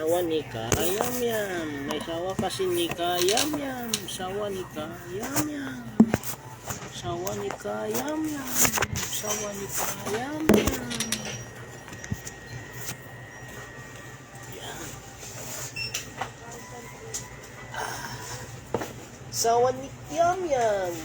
Sawa ni ka, ayam yam. May sawa kasi ni ka, yam yam. Sawa ni ka, yam yam. Sawa ni ka, yam yam. Sawa ni ka, yam yam. Yan. Sawa ni yam yam.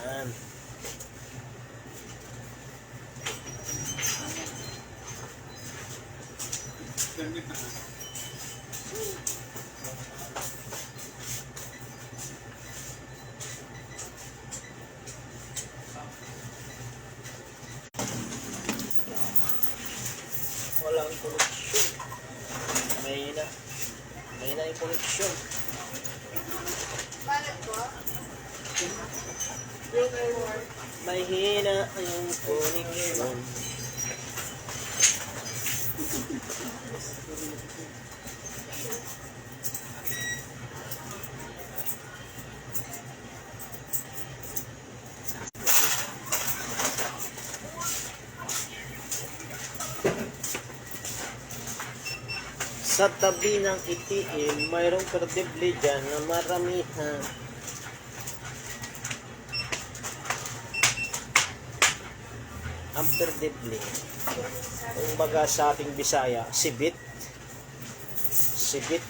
Yan. Walang koneksyon. Mahina yung koneksyon. Mahina yung koneksyon. Sa tabi ng itiin, mayroong perdible dyan na maramihan. Ang perdible, kung baga sa ating Bisaya, sibit. Sibit.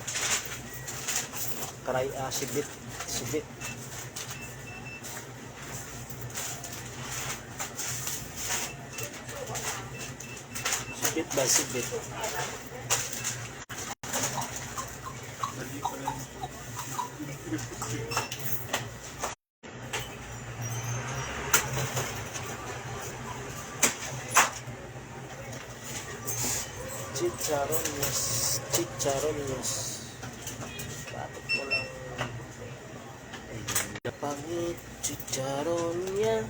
Sibit. Sibit. Sibit ba? Sibit. Chicharrones. Bakit mo lang napangit chicharon niya?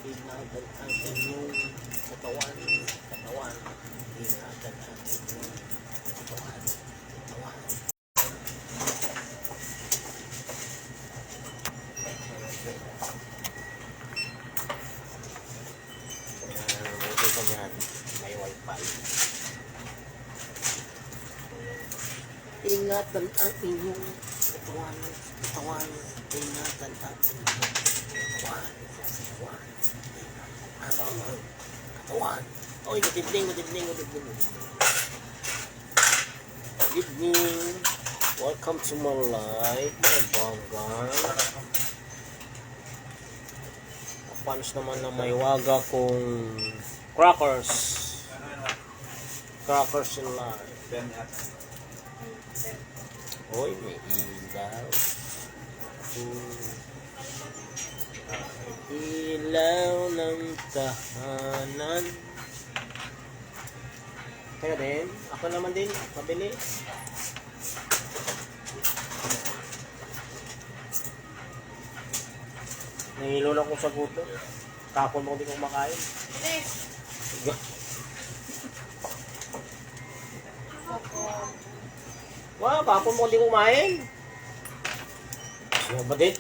Ingatan ang inyong katawan. Ingatan ang inyong katawan. Yan, may wifi. Ingatan ang inyong katawan. Ingatan ang inyong katawan. Oy, good evening. Good evening. Welcome to my life, my banggan. Panos naman na may waga kong crackers in life. Oy, may ilaw. Ilaw ng tahanan. Kaya din, ako naman din, mabili. Nahilo lang ko sa guto. Kapon mo hindi ko makain. Wow, kapon mo hindi ko kumain. Ano ba dit?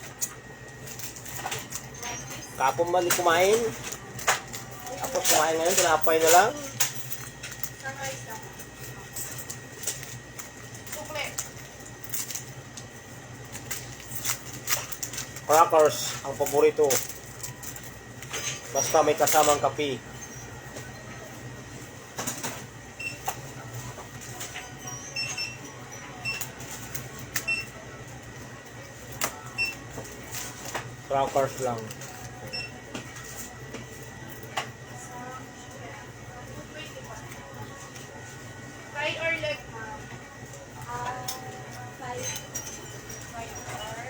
Kapon mo hindi kumain. Tapos kumain ngayon, tinapay na lang. Crackers, ang paborito. Basta may kasamang kape. Crackers lang. Fried or leg, ma'am? Fried. Fried or?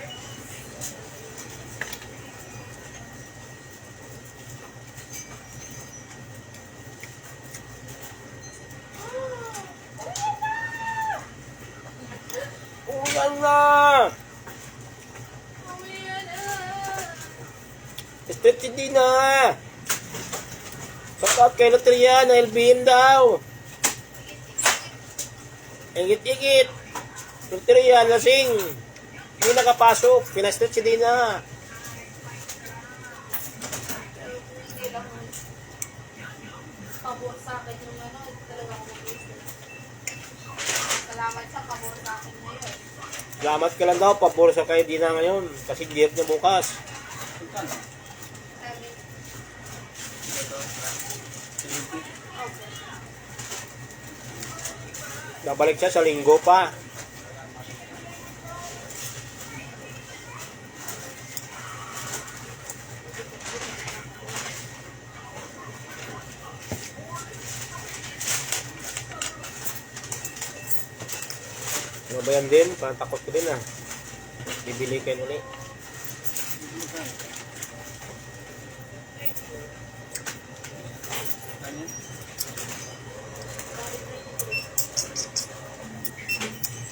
Ulan na! Street hindi na. Shout out kay Loteria na LBM daw. Ingit-ingit. Loteria, lasing. Hindi nakapasok. Pinastret si Dina. Hindi lang pabor sa akin yung ano, talaga ako mag-business. Salamat sa pabor sa akin ngayon. Salamat ka lang daw. Pabor sa kay Dina ngayon. Kasi diet niya bukas. Okay. Babalik siya sa linggo pa. Ano ba yan din? Parang takot ko din ah. Bibili kayo ulit.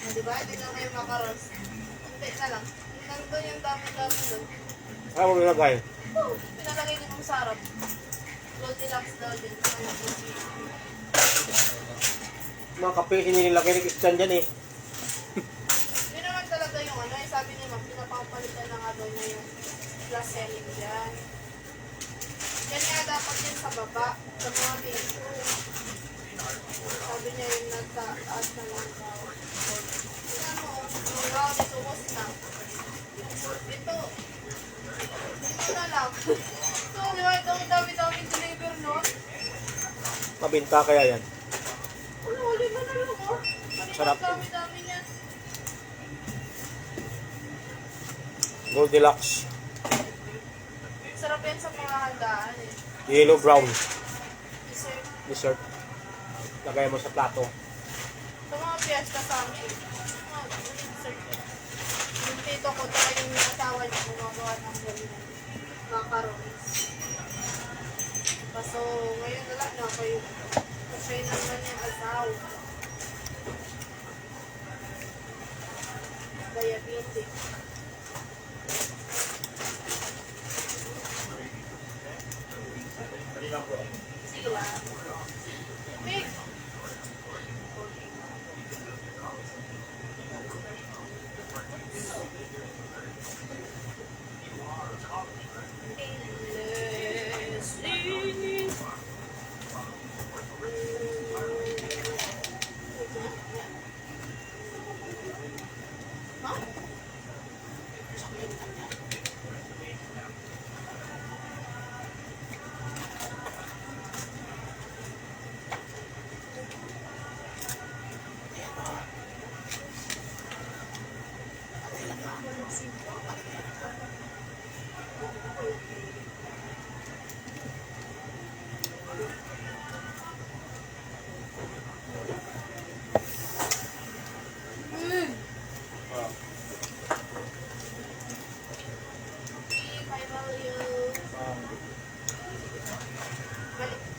Diba? Hindi na kayo makarons. Hindi na lang. Nandun yung dami-dami doon. Ah, mo nilagay. Oh, pinalagay din yung sarap. Goldilocks daw din. Mga kape, sinilagay ni Christian dyan eh. Yun naman talaga yung ano, sabi ni Ma'am, pinapapalitan ng ano niya yung plus selling dyan. Yan nga dapat yan sa baba, sa mga pinto. Sabi niya yung nagtaas na lang daw. Tingnan mo, yung round, itukos na. Ito na lang. Ito, di ba? Ito, ang dami-dami deliver nun. Mabinta kaya yan. Ano, lima na lang, oh. Sarap. Ang dami-dami niya. Goldilocks. Sarap yan sa mga handaan eh. Yellow brown. Dessert. Dessert. Lagay mo sa plato. Sa mga piyesta sa amin. Mga dessert yan. Yung tito ko, talaga yung asawa niya gumagawa ng ganyan. Macarons. Kaso ngayon na lang na kayo. Kasi naman yung asawa. Diabetic. Sige lang. Big. Huh? If I value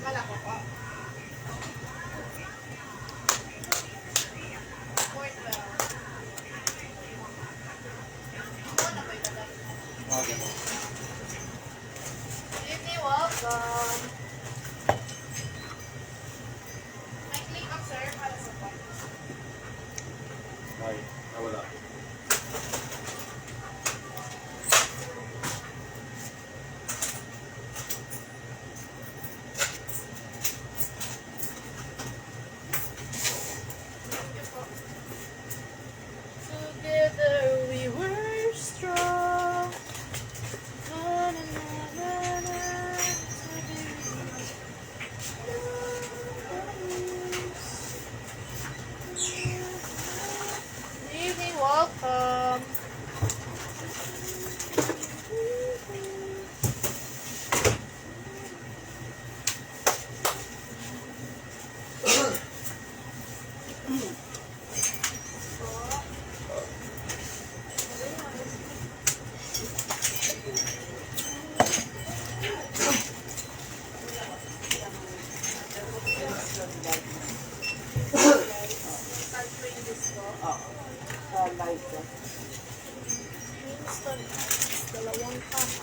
malako ko. Port well. Ano ba ito? Disney, welcome. May click up, sir, para sa port. Ay, nawala. Together we were strong. Na, na, na, na, na. Evening, welcome. Winston, dalawang kama.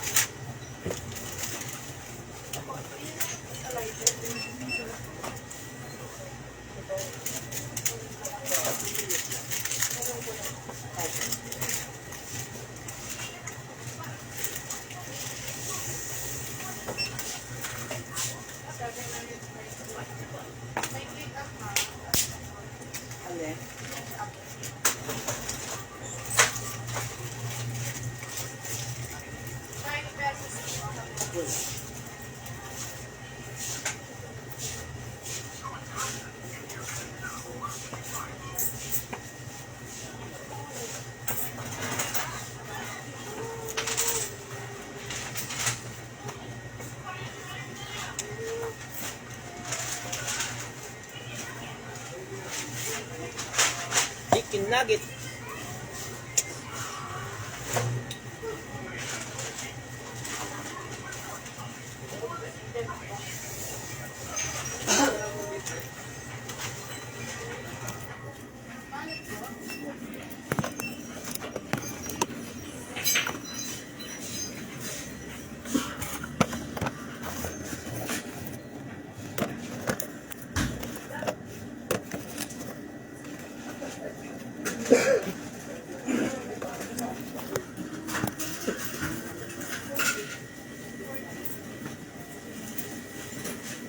Chicken nugget.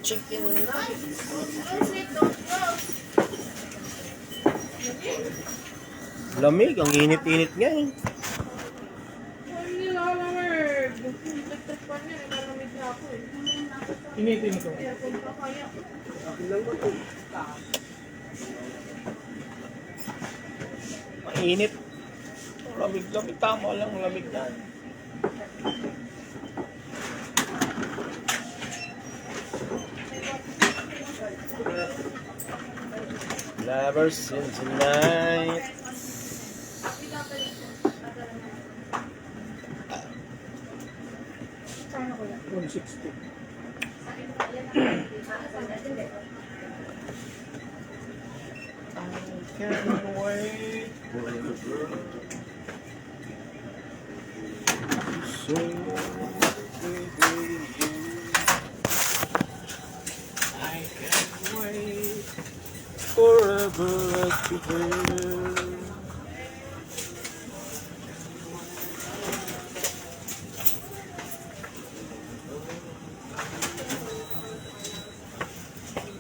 Chicken nugget. Lamig, ang init-init nga eh. Hindi lalamig. Electric fan yan, lalamig na ako eh. Initin ko. Aircon pa kaya. Mainit. Lamig-lamig. Tama lang, lamig na. Lovers in tonight. Kaya ko yan. 160. I can't wait. So I can't wait forever together.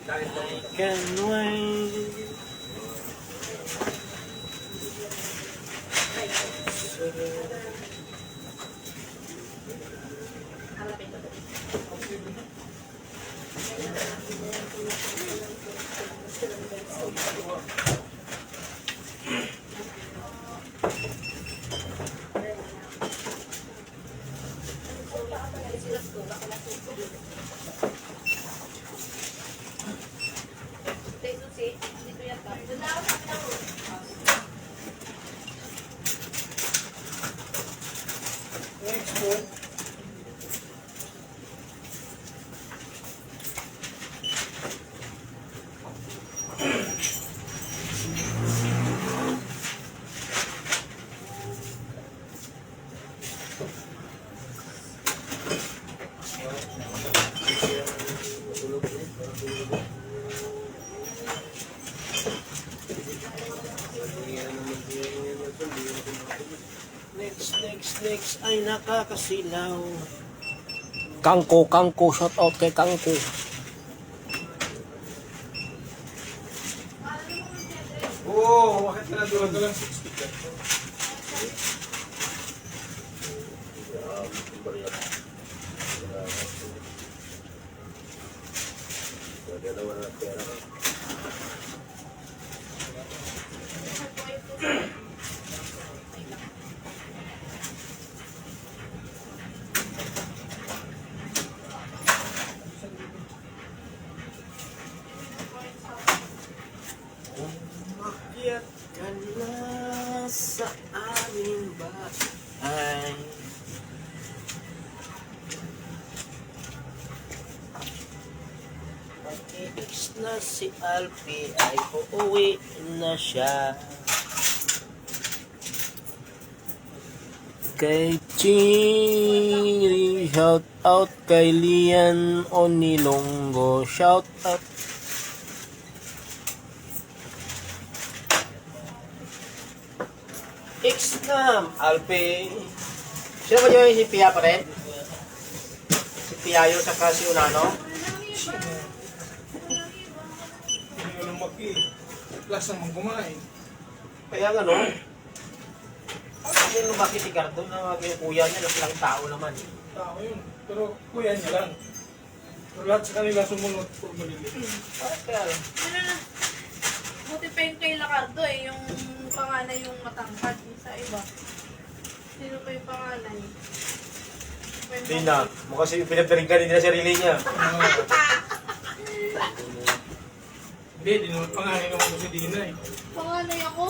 I can't wait. Next ay nakakasilaw. Kangko, shout out kay Kangko. Oo, bakit na doon lang 60 ka? Umakyat ka na sa aming bahay. Pag-ibig na si Alfie ay uuwi na siya. Kay Chiri, shout out kay Lian Onilongo, shout out. X-Nam, Alpe. Sino ba yun? Si Pia pa rin? Si Pia yun sa si Unano? Hindi mo lumaki. Plus naman kumain. Kaya nga no? yung lumaki si Gardo na yung kuya niya, nasilang tao naman. Tao yun. Pero kuya niya lang. Pero lahat sa kanila sumunod por maliliit. Bakit kaya lang? Ano na? Buti pa yung kay Lacardo eh, yung panganay yung matangkad yung sa iba. Sino pa yung panganay? Pa yung Hindi na. Mukhang pinagdaringgan nila sarili niya. Hindi, di naman panganin naman ko si Dina eh. Panganay ako?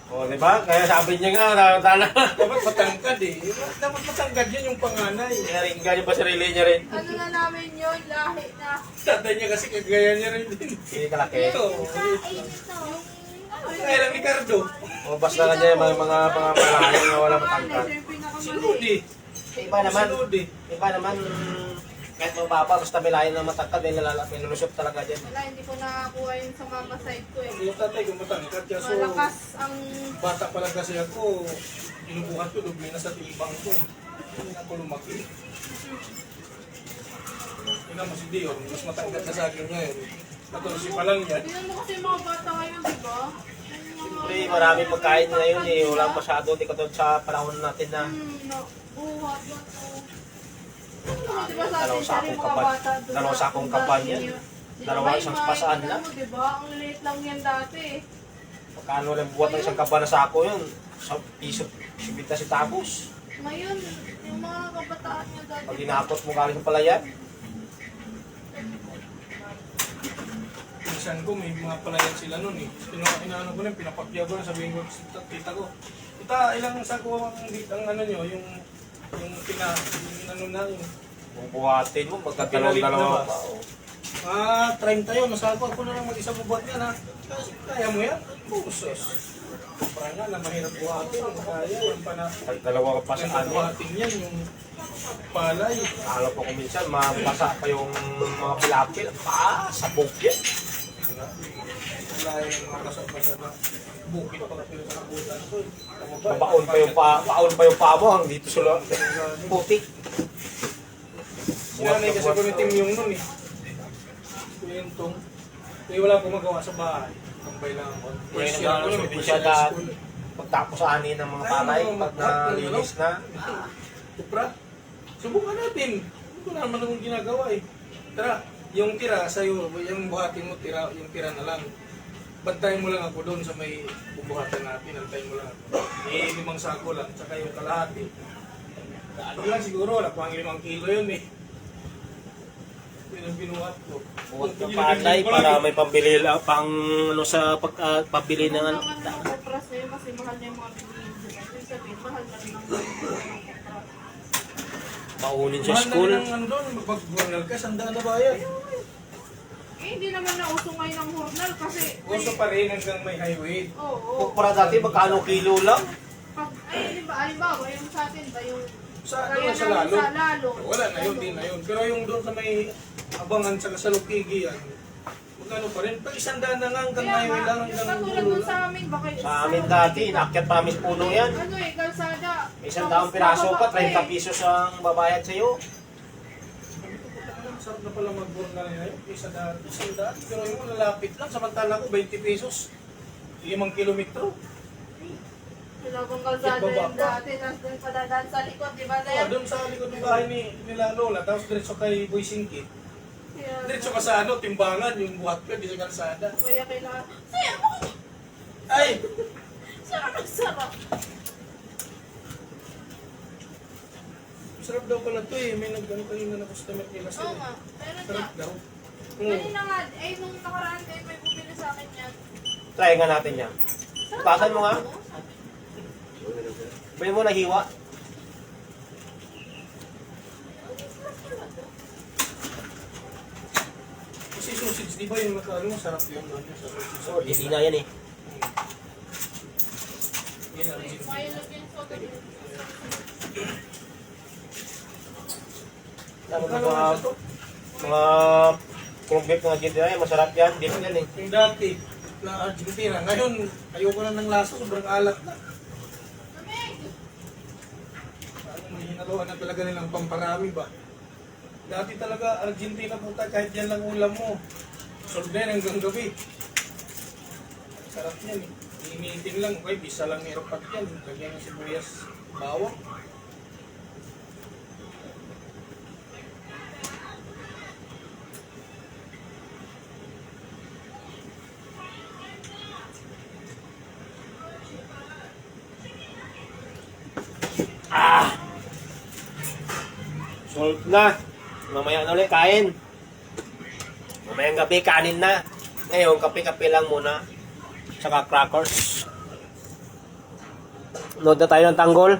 O, di ba? Kaya sabi niya nga, tala. Dapat matangkad eh. Dapat matangkad yun yung panganay. Pinaringgan niya pa sarili niya rin. Ano na namin yun? Lahi na. Tatay niya kasi kagaya niya rin din. Hindi kalaki. Ito. Kaya lang Ricardo. O, basta na niya yung mga pangapalayan na wala Panganay, matangkad. siya yung Si pinakamali. Rudy. Iba naman, Si Rudy. iba naman, kahit mababa, basta may layan na matangkad, may lulusot talaga dyan. Wala, hindi ko nakakuha yun sa mama side ko eh. Yung tatay ko matangkad. Kaya so, Malakas ang... bata pa lang kasi ako, inubuhat ko, dubli na sa timbang ko. Hindi na ako lumaki. Yun naman si Dion, mas matangkad na sa akin ngayon. 14 pa lang yan. Tingnan mo kasi yung mga bata ngayon, di ba? Siyempre, marami pagkain ngayon eh, wala masyado, di katulad sa panahon natin na Buhat ba to? Ano, di ba sa Dalawang atin, sakong yung mga kaban. bata doon Dalawang sa sakong ugat, kaban yan. yun. Dalawa, Di ba, isang yung pasaan mga lang. ano, Di ba? Ang liit lang yan dati eh. Magkano lang buhat ng isang kaba na sako yun? Sa piso, sibita si Tabos. Ngayon, yung mga kabataan niya dati. Pag inakot mo galing sa palayan, Minsan ko, may mga palayan sila nun eh. Inaano ko lang, pinapakya ko lang, sabihin ko sa tita ko, tita, ilang sako ang ano nyo, yung ano na yun. kung buhatin mo, Pinalit na magkadalawa ba? pa. Oh. 30 yun, nasako ako na lang mag-isa bubuhat yan ha. Kaya mo yan? Pusos. Parang nga na mahirap buhatin, kaya yan pa na. Pag dalawa ka pa sa ano, Buhatin yan, yung palay. akala po ko minsan, mabasa pa yung mga pilapil. Sabog yan. Wala yung mga kasabasa na bukit pa kasi sa nabutan ko. Baon pa yung pa mo, hanggang dito sila. Putik. Sinanay kasi ko ni Tim yung nun eh. Kwentong. Kaya wala akong magawa sa bahay. Tambay lang ako. First year ako lang, hindi first siya year high na school. pagtapos sa ani ng mga palay, pag nalinis na. Supra, subukan natin. Hindi ko naman akong ginagawa eh. Tara, yung tira sa'yo, yung buhatin mo, yung tira na lang. Bantayan mo lang ako doon sa may bubuhatan natin. Bantayan mo lang ako. 5 sako lang, tsaka yung kalahati. Ano lang siguro, wala pang 5 kilo yun eh. Yun ang binuhat ko. Buhat ng palay para may pambili lang, pang ano sa pambili ng ano. Ang ano, kopras na yun kasi mahal na yung mga bilihin. Yung sabihin, mahal na rin ang kopras. Paunin sa Mahal school. na rin ang ano doon, mag-journal ka, sandaan na bayad. Eh, hindi naman na uso ngayon ang hurnal kasi... Uso pa rin hanggang may highway. Oo. Para dati magkano kilo lang? Ay, halimbawa, yung sa atin ba, yung... Sa Kaya doon sa namin lalo. sa lalo. Wala na yun, din na yun. Pero yung doon sa may abangan sa Lukigi yan, magkano pa rin? Pag 100 na nga hanggang Kaya highway nga, lang yung hanggang katulad dulo dun lang. sa amin, baka... Sa amin dati, inakyat pa namin puno yan. Ano eh, kalsada. Isang daang piraso ka, 30 pesos ang babayad sa'yo. Sarap na pala mag-journal ngayon. Isa daan. Pero yung lalapit lang, samantala ko 20 pesos. 5 kilometro. Silabang kalsada Baba yung pa. dati, tapos doon padadaan sa likod, di ba, Oh, Sir? doon sa likod ng bahay nila Lola, tapos diretso kay Boy Singkit. Kaya, Diretso ka sa ano, timbangan, yung buhat ko, di sa kalsada. kaya kailangan... Sir, ako! Ay! Sarap ang sarap! Sarap daw pala to eh. May nagano kanina na customer nila Oo sila. nga, meron nga. Sarap daw. Kanina nga, ay nung nakaraan kayo may bumili sa akin yan. Try nga natin yan. Tasan mo nga. Ano? Bili mo na hiwa. Kasi sausage, di ba yung nakaano, sarap yung ano, sa sausage. So, hindi na yan eh. Yan ang original. May lagyan sa akin. Ano Magkano mga, naman siya to? mga kung beef ng Argentina yan, masarap yan. Dito yan eh. Yung dati, na Argentina. Ngayon, ayoko na ng lasa, sobrang alat na. Lamig! Ano, may hinaluan na talaga nilang pamparami ba? Dati talaga, Argentina puta, kahit yan lang ulam mo. Solve na yan hanggang gabi. Sarap yan eh. Initin lang, okay, bisa lang meron pa yan. Lagyan ng sibuyas, bawang. Solve na. Mamaya na ulit kain. Mamayang gabi kanin na. Ngayon, kape-kape lang muna. Tsaka crackers. Load na tayo ng tanggol.